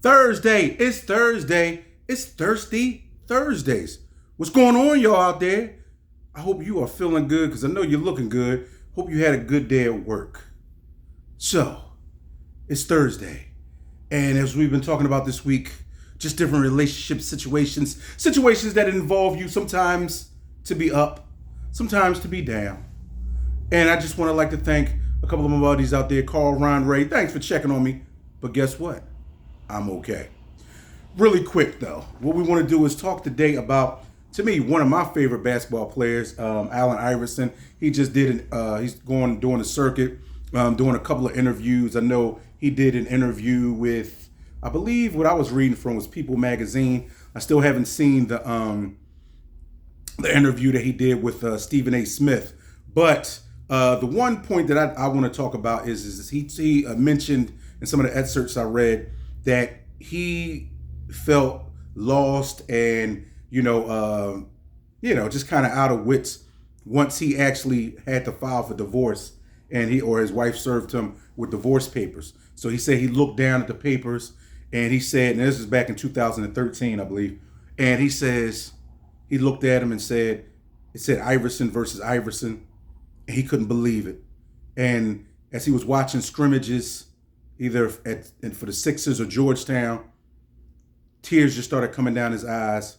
Thursday. It's Thursday. It's Thirsty Thursdays. What's going on, y'all out there? I hope you are feeling good because I know you're looking good. Hope you had a good day at work. So, it's Thursday. And as we've been talking about this week, just different relationship situations that involve you sometimes to be up, sometimes to be down. And I just want to like to thank a couple of my buddies out there, Carl, Ron, Ray. Thanks for checking on me. But guess what? I'm okay. Really quick though, what we want to do is talk today about, to me, one of my favorite basketball players, Allen Iverson. He just did he's doing a circuit, doing a couple of interviews. I know he did an interview with, I believe what I was reading from was People Magazine. I still haven't seen the interview that he did with Stephen A. Smith. But the one point that I want to talk about is he mentioned in some of the excerpts I read that he felt lost and just kind of out of wits once he actually had to file for divorce, and he or his wife served him with divorce papers. So he said he looked down at the papers and he said, and this is back in 2013, I believe, and he says he looked at him and said it said Iverson versus Iverson, and he couldn't believe it. And as he was watching scrimmages, either for the Sixers or Georgetown, tears just started coming down his eyes,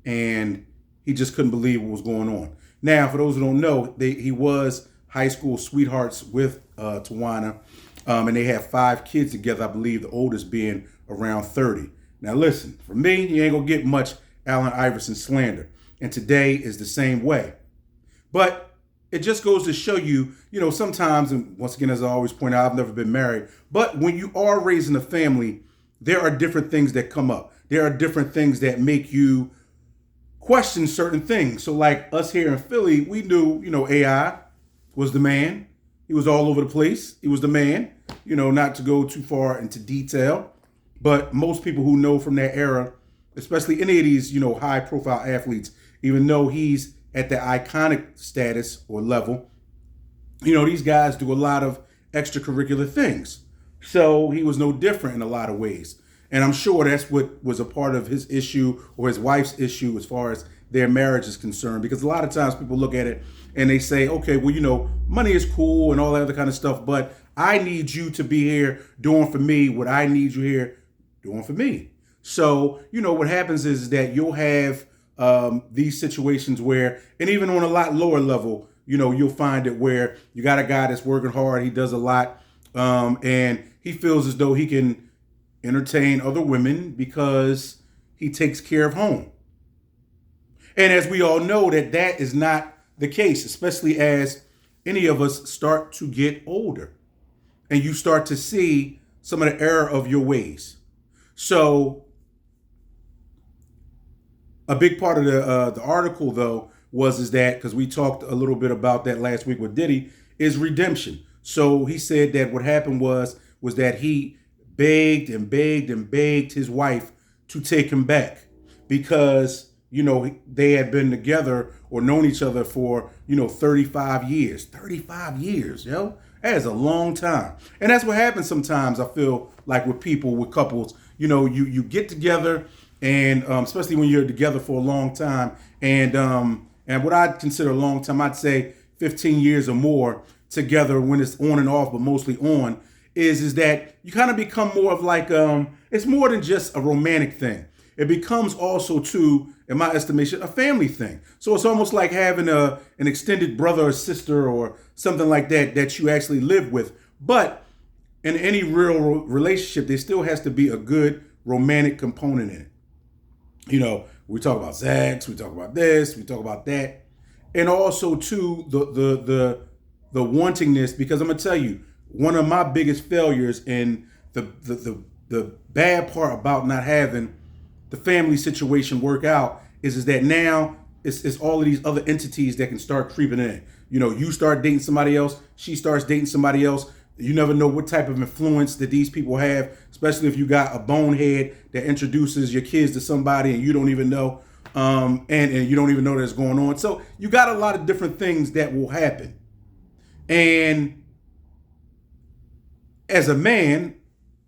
and he just couldn't believe what was going on. Now, for those who don't know, he was high school sweethearts with Tawana, and they had 5 kids together, I believe the oldest being around 30. Now listen, for me, you ain't gonna get much Allen Iverson slander, and today is the same way. But it just goes to show you, sometimes, and once again, as I always point out, I've never been married, but when you are raising a family, there are different things that come up. There are different things that make you question certain things. So like us here in Philly, we knew, AI was the man. He was all over the place. He was the man, not to go too far into detail, but most people who know from that era, especially any of these, high profile athletes, even though he's at the iconic status or level, these guys do a lot of extracurricular things. So he was no different in a lot of ways. And I'm sure that's what was a part of his issue or his wife's issue as far as their marriage is concerned. Because a lot of times people look at it and they say, okay, well, money is cool and all that other kind of stuff, but I need you to be here doing for me what I need you here doing for me. So, what happens is that you'll have these situations where, and even on a lot lower level, you'll find it where you got a guy that's working hard, he does a lot, and he feels as though he can entertain other women because he takes care of home. And as we all know, that is not the case, especially as any of us start to get older and you start to see some of the error of your ways. So a big part of the article, though, is that, because we talked a little bit about that last week with Diddy, is redemption. So he said that what happened was that he begged and begged and begged his wife to take him back because, they had been together or known each other for, 35 years. 35 years, yo. That is a long time. And that's what happens sometimes, I feel like, with people, with couples. You get together, and especially when you're together for a long time, and what I'd consider a long time, I'd say 15 years or more together when it's on and off, but mostly on, is that you kind of become more of like, it's more than just a romantic thing. It becomes also, too, in my estimation, a family thing. So it's almost like having an extended brother or sister or something like that you actually live with. But in any real relationship, there still has to be a good romantic component in it. We talk about sex, we talk about this, we talk about that. And also, too, the wantingness, because I'm going to tell you, one of my biggest failures and the bad part about not having the family situation work out is that now it's all of these other entities that can start creeping in. You start dating somebody else, she starts dating somebody else. You never know what type of influence that these people have, especially if you got a bonehead that introduces your kids to somebody and you don't even know, and you don't even know that's going on. So you got a lot of different things that will happen. And as a man,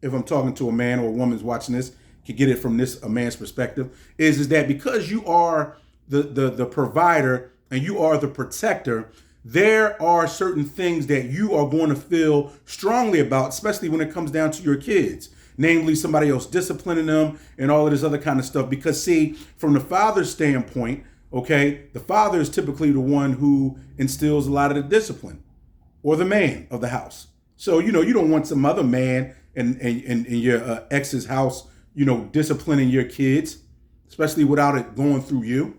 if I'm talking to a man or a woman's watching this, can get it from a man's perspective, is that because you are the provider and you are the protector, there are certain things that you are going to feel strongly about, especially when it comes down to your kids, namely somebody else disciplining them and all of this other kind of stuff. Because see, from the father's standpoint, okay, the father is typically the one who instills a lot of the discipline, or the man of the house. So, you don't want some other man in your ex's house, disciplining your kids, especially without it going through you.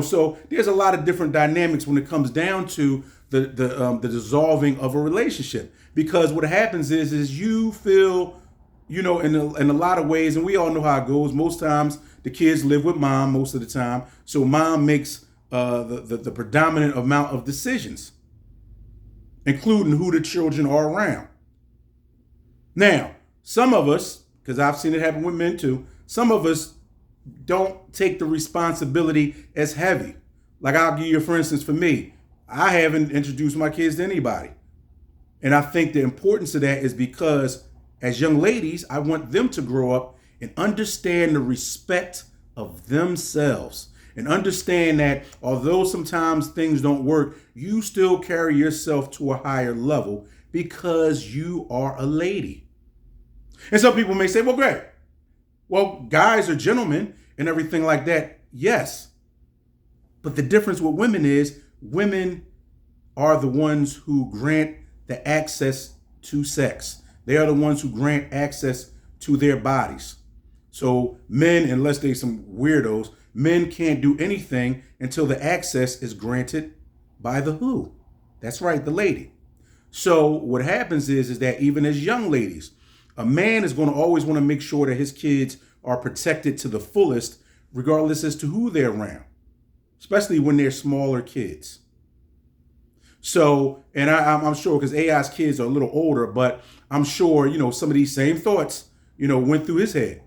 So there's a lot of different dynamics when it comes down to the dissolving of a relationship. Because what happens is you feel, in a lot of ways, and we all know how it goes. Most times the kids live with mom most of the time. So mom makes the predominant amount of decisions, including who the children are around. Now, some of us, because I've seen it happen with men too, some of us don't take the responsibility as heavy. Like, I'll give you, for instance, for me, I haven't introduced my kids to anybody. And I think the importance of that is because as young ladies, I want them to grow up and understand the respect of themselves and understand that although sometimes things don't work, you still carry yourself to a higher level because you are a lady. And some people may say, well, great. Well, guys are gentlemen and everything like that. Yes. But the difference with women is women are the ones who grant the access to sex. They are the ones who grant access to their bodies. So men, unless they're some weirdos, men can't do anything until the access is granted by the who. That's right, the lady. So what happens is that even as young ladies, a man is going to always want to make sure that his kids are protected to the fullest, regardless as to who they're around, especially when they're smaller kids. So, and I'm sure, because AI's kids are a little older, but I'm sure, some of these same thoughts, went through his head,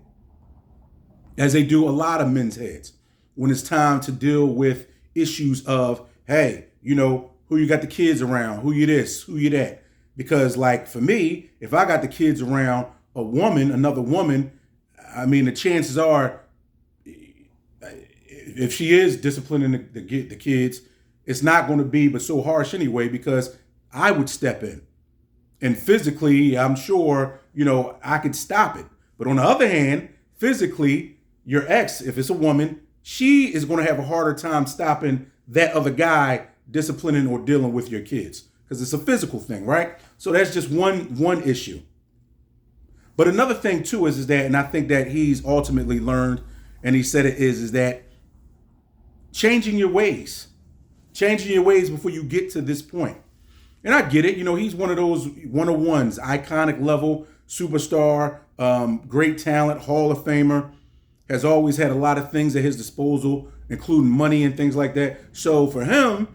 as they do a lot of men's heads, when it's time to deal with issues of, hey, who you got the kids around, who you this, who you that. Because, like, for me, if I got the kids around another woman, I mean, the chances are, if she is disciplining the kids, it's not going to be but so harsh anyway, because I would step in. And physically, I'm sure, I could stop it. But on the other hand, physically, your ex, if it's a woman, she is going to have a harder time stopping that other guy disciplining or dealing with your kids, because it's a physical thing, right? So that's just one issue. But another thing too is that, and I think that he's ultimately learned, and he said it is that changing your ways before you get to this point. And I get it, he's one of those one-on-ones, iconic level, superstar, great talent, Hall of Famer, has always had a lot of things at his disposal, including money and things like that. So for him,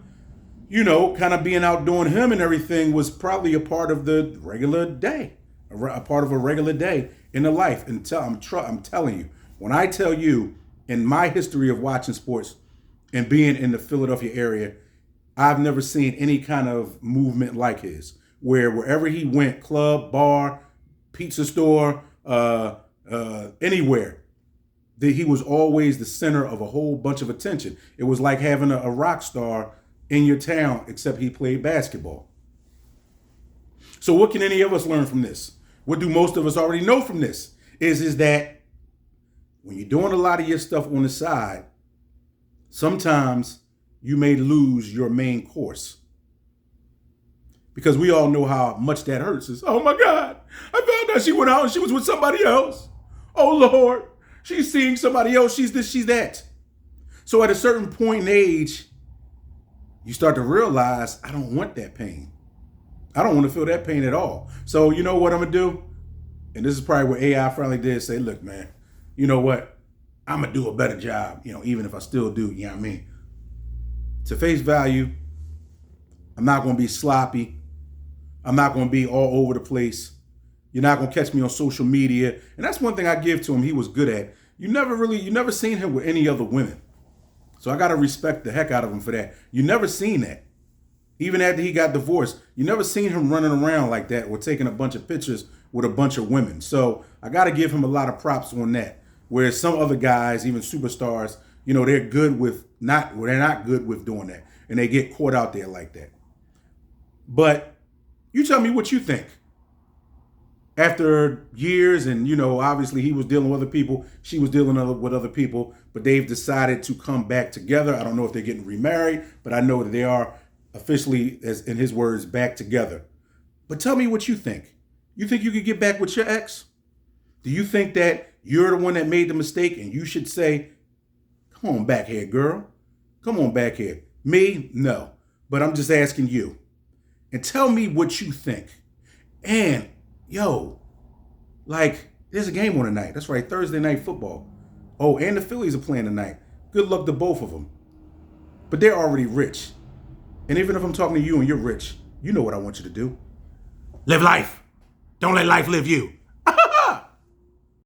kind of being out doing him and everything was probably a part of the regular day, a part of a regular day in the life. And I'm telling you, when I tell you, in my history of watching sports and being in the Philadelphia area, I've never seen any kind of movement like his, where wherever he went, club, bar, pizza store, anywhere, that he was always the center of a whole bunch of attention. It was like having a rock star in your town, except he played basketball. So what can any of us learn from this? What do most of us already know from this? Is that when you're doing a lot of your stuff on the side, sometimes you may lose your main course. Because we all know how much that hurts. It's, oh my God, I found out she went out and she was with somebody else. Oh Lord, she's seeing somebody else, she's this, she's that. So at a certain point in age, you start to realize, I don't want that pain. I don't want to feel that pain at all. So you know what I'm going to do? And this is probably what AI finally did, say, look, man, you know what? I'm going to do a better job, even if I still do, you know what I mean? To face value, I'm not going to be sloppy. I'm not going to be all over the place. You're not going to catch me on social media. And that's one thing I give to him he was good at. You never seen him with any other women. So I got to respect the heck out of him for that. You never seen that. Even after he got divorced, you never seen him running around like that or taking a bunch of pictures with a bunch of women. So I got to give him a lot of props on that. Whereas some other guys, even superstars, they're good with they're not good with doing that, and they get caught out there like that. But you tell me what you think. After years, and obviously he was dealing with other people, she was dealing with other people, but they've decided to come back together. I don't know if they're getting remarried, but I know that they are officially, as in his words, back together. But tell me what you think. You think you could get back with your ex? Do you think that you're the one that made the mistake and you should say, come on back here, girl. Come on back here. Me? No. But I'm just asking you. And tell me what you think. And, there's a game on tonight. That's right, Thursday night football. Oh, and the Phillies are playing tonight. Good luck to both of them. But they're already rich. And even if I'm talking to you and you're rich, you know what I want you to do. Live life. Don't let life live you.